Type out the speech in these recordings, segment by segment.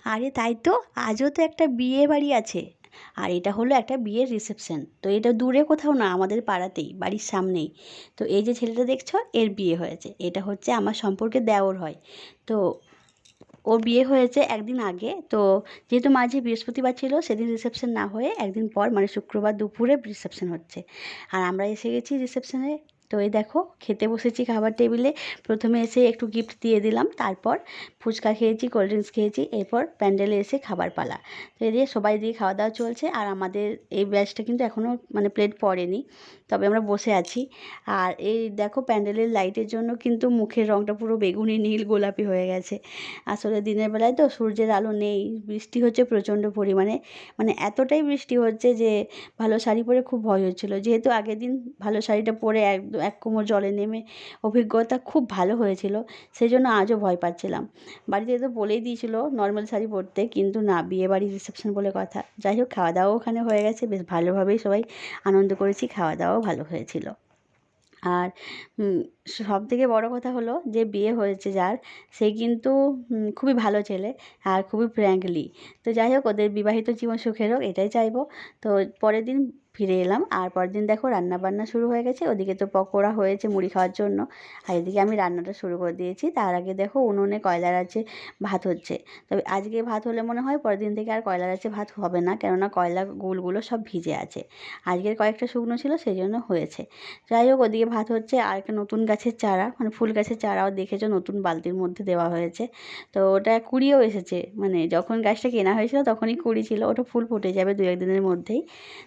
আরে তাই তো, আজও তো একটা বিয়ে বাড়ি আছে। আর এটা হলো একটা বিয়ের রিসেপশন। তো এটা দূরে কোথাও না, আমাদের পাড়াতেই, বাড়ির সামনেই। তো এই যে ছেলেটা দেখছো, এর বিয়ে হয়েছে। এটা হচ্ছে আমার সম্পর্কে দেওর হয়। তো ওর বিয়ে হয়েছে একদিন আগে। তো যেহেতু মাঝে বৃহস্পতিবার ছিল, সেদিন রিসেপশন না হয়ে একদিন পর মানে শুক্রবার দুপুরে রিসেপশন হচ্ছে। আর আমরা এসে গেছি রিসেপশনে। তো এই দেখো, খেতে বসেছি খাবার টেবিলে। প্রথমে এসে একটু গিফট দিয়ে দিলাম, তারপর ফুচকা খেয়েছি, কোল্ড ড্রিঙ্কস খেয়েছি, এরপর প্যান্ডেলে এসে খাবার পালা। তো এই দিয়ে সবাই দিয়ে খাওয়া দাওয়া চলছে। আর আমাদের এই ব্যাচটা কিন্তু এখনও মানে প্লেট পড়েনি, তবে আমরা বসে আছি। আর এই দেখো, প্যান্ডেলের লাইটের জন্য কিন্তু মুখের রঙটা পুরো বেগুনি, নীল, গোলাপি হয়ে গেছে। আসলে দিনের বেলায় তো সূর্যের আলো নেই, বৃষ্টি হচ্ছে প্রচণ্ড পরিমাণে। মানে এতটাই বৃষ্টি হচ্ছে যে ভালো শাড়ি পরে খুব ভয় হচ্ছিলো। যেহেতু আগের দিন ভালো শাড়িটা পরে এক কোমর জলে নেমে অভিজ্ঞতা খুব ভালো হয়েছিল, সেই জন্য আজও ভয় পাচ্ছিলাম। বাড়িতে তো বলেই দিয়েছিল নর্মাল শাড়ি পরতে, কিন্তু না, বিয়ে বাড়ির রিসেপশন বলে কথা। যাই হোক, খাওয়া দাওয়াও ওখানে হয়ে গেছে, বেশ ভালোভাবেই সবাই আনন্দ করেছি, খাওয়া দাওয়াও ভালো হয়েছিল। আর সবথেকে বড় কথা হলো যে বিয়ে হয়েছে যার, সে কিন্তু খুবই ভালো ছেলে আর খুবই ফ্র্যাঙ্কলি। তো যাই হোক, ওদের বিবাহিত জীবন সুখের হোক, এটাই চাইবো। তো পরের দিন ফিরে এলাম, আর পরের দিন দেখো রান্না বান্না শুরু হয়ে গেছে। ওদিকে তো পকোড়া হয়েছে মুড়ি খাওয়ার জন্য, আর এদিকে আমি রান্নাটা শুরু করে দিয়েছি। তার আগে দেখো উনুনে কয়লার আছে, ভাত হচ্ছে। তবে আজকে ভাত হলে মনে হয় পরের দিন থেকে আর কয়লার আছে ভাত হবে না, কেননা কয়লা গুলগুলো সব ভিজে আছে। আজকের কয়েকটা শুকনো ছিল, সেই জন্য হয়েছে। যাই হোক, ওদিকে ভাত হচ্ছে। আর একটা নতুন গাছের চারা, মানে ফুল গাছের চারাও দেখেছো, নতুন বালতির মধ্যে দেওয়া হয়েছে। তো ওটা কুড়িয়েও এসেছে, মানে যখন গাছটা কেনা হয়েছিল তখনই কুড়ি ছিল। ওটা ফুল ফুটে যাবে দু একদিনের মধ্যেই।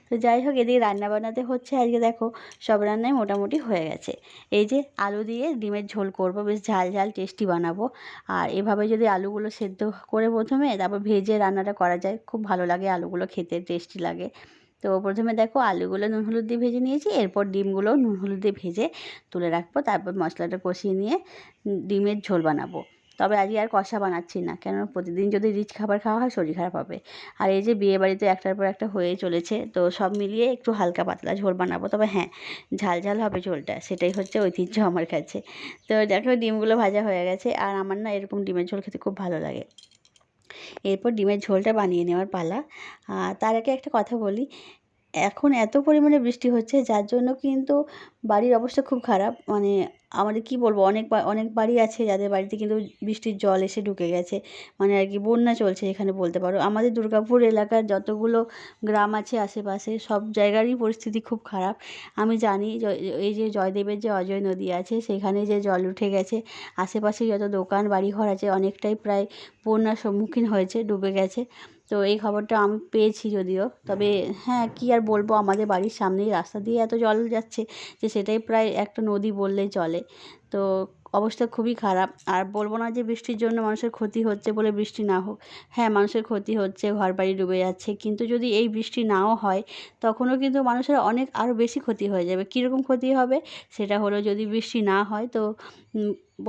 তো যাই হোক, এদিকে রান্না বান্নাতে হচ্ছে। আজকে দেখো সব রান্নাই মোটামুটি হয়ে গেছে। এই যে আলু দিয়ে ডিমের ঝোল করব, বেশ ঝাল ঝাল টেস্টি বানাবো। আর এভাবে যদি আলুগুলো সেদ্ধ করে প্রথমে, তারপর ভেজে রান্নাটা করা যায়, খুব ভালো লাগে, আলুগুলো খেতে টেস্টি লাগে। তো প্রথমে দেখো আলুগুলো নুন হলুদ দিয়ে ভেজে নিয়েছি, এরপর ডিমগুলো নুন হলুদ দিয়ে ভেজে তুলে রাখবো। তারপর মশলাটা কষিয়ে নিয়ে ডিমের ঝোল বানাবো। তবে আজকে আর কষা বানাচ্ছি না, কেননা প্রতিদিন যদি রিচ খাবার খাওয়া হয় শরীর খারাপ হবে। আর এই যে বিয়ে বাড়িতে একটার পর একটা হয়েই চলেছে, তো সব মিলিয়ে একটু হালকা পাতলা ঝোল বানাবো। তবে হ্যাঁ, ঝাল ঝাল হবে ঝোলটা, সেটাই হচ্ছে ঐতিহ্য আমার কাছে। তো দেখো ডিমগুলো ভাজা হয়ে গেছে, আর আমার না এরকম ডিমের ঝোল খেতে খুব ভালো লাগে। এরপর ডিমের ঝোলটা বানিয়ে নেওয়ার পালা। তার আগে একটা কথা বলি, এখন এত পরিমাণে বৃষ্টি হচ্ছে, যার জন্য কিন্তু বাড়ির অবস্থা খুব খারাপ। মানে আমাদের কি বলবো, অনেক বাড়ি আছে যাদের বাড়িতে কিন্তু বৃষ্টির জল এসে ঢুকে গেছে। মানে আর কি বন্যা চলছে এখানে বলতে পারো। আমাদের দুর্গাপুর এলাকার যতগুলো গ্রাম আছে আশেপাশে, সব জায়গারই পরিস্থিতি খুব খারাপ। আমি জানি এই যে জয়দেবের যে অজয় নদী আছে, সেখানে যে জল উঠে গেছে, আশেপাশে যত দোকান বাড়িঘর আছে অনেকটাই প্রায় বন্যার সম্মুখীন হয়েছে, ডুবে গেছে। তো এই খবরটা আমি পেয়েছি যদিও, তবে হ্যাঁ, কী আর বলবো, আমাদের বাড়ির সামনেই রাস্তা দিয়ে এত জল যাচ্ছে যে সেটাই প্রায় একটা নদী বললেই চলে। তো অবস্থা খুবই খারাপ। আর বলবো না যে বৃষ্টির জন্য মানুষের ক্ষতি হচ্ছে বলে বৃষ্টি না হোক, হ্যাঁ মানুষের ক্ষতি হচ্ছে, ঘরবাড়ি ডুবে যাচ্ছে। কিন্তু যদি এই বৃষ্টি নাও হয়, তখনও কিন্তু মানুষের অনেক আরও বেশি ক্ষতি হয়ে যাবে। কীরকম ক্ষতি হবে, সেটা হলো যদি বৃষ্টি না হয় তো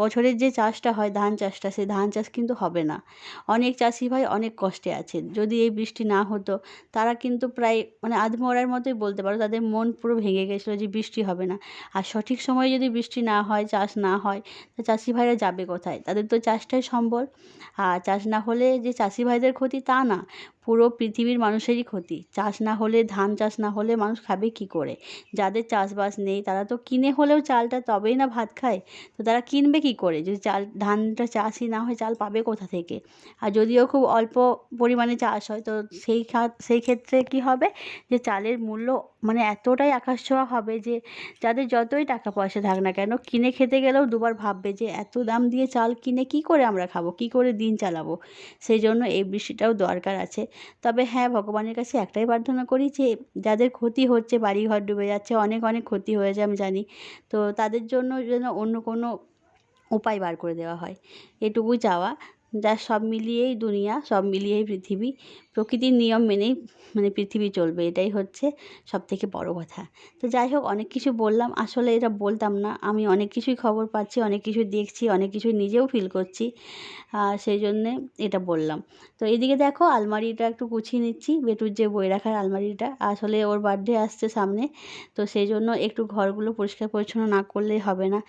বছরের যে চাষটা হয়, ধান চাষটা, সেই ধান চাষ কিন্তু হবে না। অনেক চাষি ভাই অনেক কষ্টে আছেন। যদি এই বৃষ্টি না হতো, তারা কিন্তু প্রায় মানে আধমরার মতোই বলতে পারো, তাদের মন পুরো ভেঙে গেছিলো যে বৃষ্টি হবে না। আর সঠিক সময়ে যদি বৃষ্টি না হয়, চাষ না হয়, তো চাষি ভাইরা যাবে কোথায়? তাদের তো চাষটাই সম্বল। আর চাষ না হলে যে চাষি ভাইদের ক্ষতি তা না, পুরো পৃথিবীর মানুষেরই ক্ষতি। চাষ না হলে, ধান চাষ না হলে মানুষ খাবে কী করে? যাদের চাষবাস নেই তারা তো কিনে হলেও চালটা তবেই না ভাত খায়। তো তারা কিনবে কী করে যদি ধানটা চাষই না হয়? চাল পাবে কোথা থেকে? আর যদিও খুব অল্প পরিমাণে চাষ হয়, তো সেই ক্ষেত্রে কী হবে, যে চালের মূল্য মানে এতটাই আকাশ ছোঁয়া হবে যে যাদের যতই টাকা পয়সা থাক না কেন, কিনে খেতে গেলেও দুবার ভাববে যে এত দাম দিয়ে চাল কিনে কী করে আমরা খাবো, কী করে দিন চালাবো। সেই জন্য এই বৃষ্টিটাও দরকার আছে। তবে হ্যাঁ, ভগবানের কাছে একটাই প্রার্থনা করি যে যাদের ক্ষতি হচ্ছে, বাড়িঘর ডুবে যাচ্ছে, অনেক অনেক ক্ষতি হয়েছে আমি জানি, তো তাদের জন্য যেন অন্য কোনো উপায় বার করে দেওয়া হয়, এটুকুই চাওয়া। যা সব মিলিয়েই দুনিয়া, সব মিলিয়েই পৃথিবী, প্রকৃতির নিয়ম মেনেই মানে পৃথিবী চলবে, এটাই হচ্ছে সবথেকে বড় কথা। তো যাই হোক, অনেক কিছু বললাম, আসলে এটা বলতাম না। আমি অনেক কিছুই খবর পাচ্ছি, অনেক কিছুই দেখছি, অনেক কিছুই নিজেও ফিল করছি, সেই জন্যে এটা বললাম। তো এদিকে দেখো আলমারিটা একটু গুছিয়ে নিচ্ছি, বেটুর যে বই রাখার আলমারিটা, আসলে ওর বার্থডে আসছে সামনে। তো সেই জন্য একটু ঘরগুলো পরিষ্কার পরিচ্ছন্ন না করলেই হবে না।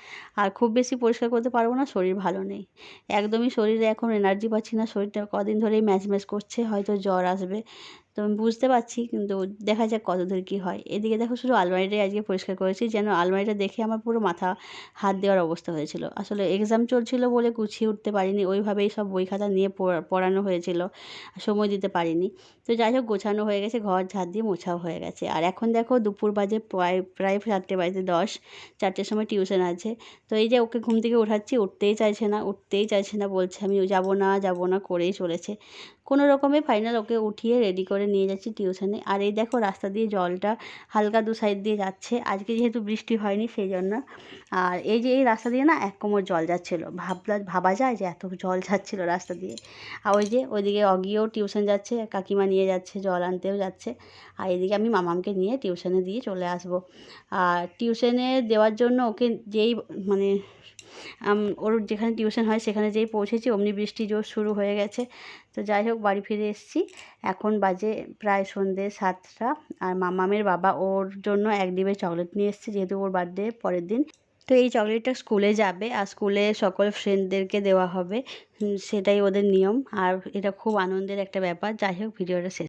আর খুব বেশি পরিষ্কার করতে পারবো না, শরীর ভালো নেই, একদমই শরীরে এখন এনার্জি পাচ্ছি না, শরীরটা কদিন ধরেই ম্যাজ ম্যাজ করছে, হয়তো জ্বর আসবে। তো আমি বুঝতে পারছি, কিন্তু দেখা যাক কতদূর কী হয়। এদিকে দেখো শুধু আলমারিটাই আজকে পরিষ্কার করেছি, যেন আলমারিটা দেখে আমার পুরো মাথা হাত দেওয়ার অবস্থা হয়েছিল। আসলে এক্সাম চলছিল বলে গুছিয়ে উঠতে পারিনি, ওইভাবেই সব বই খাতা নিয়ে পড়ানো হয়েছিল, সময় দিতে পারিনি। তো যাই হোক, গোছানো হয়ে গেছে, ঘর ঝাড় দিয়ে মোছাও হয়ে গেছে। আর এখন দেখো দুপুর বাজে প্রায় প্রায় 4:10, 4টের সময় টিউশন আছে। তো এই যে ওকে ঘুম থেকে ওঠাচ্ছি, উঠতেই চাইছে না, বলছে আমি যাব না করেই চলেছে। কোনো রকমে ফাইনাল ওকে উঠিয়ে রেডি করে নিয়ে যাচ্ছি টিউশনে। আর এই দেখো রাস্তা দিয়ে জলটা হালকা দু সাইড দিয়ে যাচ্ছে, আজকে যেহেতু বৃষ্টি হয়নি সেই জন্য। আর এই যে এই রাস্তা দিয়ে না এক কোমর জল যাচ্ছিলো, ভাবা যায় যে এত জল যাচ্ছিলো রাস্তা দিয়ে। আর ওই যে ওইদিকে অগিও টিউশন যাচ্ছে, কাকিমা নিয়ে যাচ্ছে, জল আনতেও যাচ্ছে। আর এদিকে আমি মামামকে নিয়ে টিউশনে দিয়ে চলে আসবো। আর টিউশনে দেওয়ার জন্য ওকে যেই মানে ওর যেখানে টিউশন হয় সেখানে যেই পৌঁছেছি অমনি বৃষ্টি জোর শুরু হয়ে গেছে। তো যাই হোক, বাড়ি ফিরে এসেছি, এখন বাজে প্রায় সন্ধ্যে 7টা। আর মামামের বাবা ওর জন্য এক ডিব্বা চকলেট নিয়ে এসেছে, যেহেতু ওর বার্থডে পরের দিন। তো এই চকলেটটা স্কুলে যাবে, আর স্কুলে সকল ফ্রেন্ডদেরকে দেওয়া হবে, সেটাই ওদের নিয়ম। আর এটা খুব আনন্দের একটা ব্যাপার। যাই হোক, ভিডিওটা শেষ।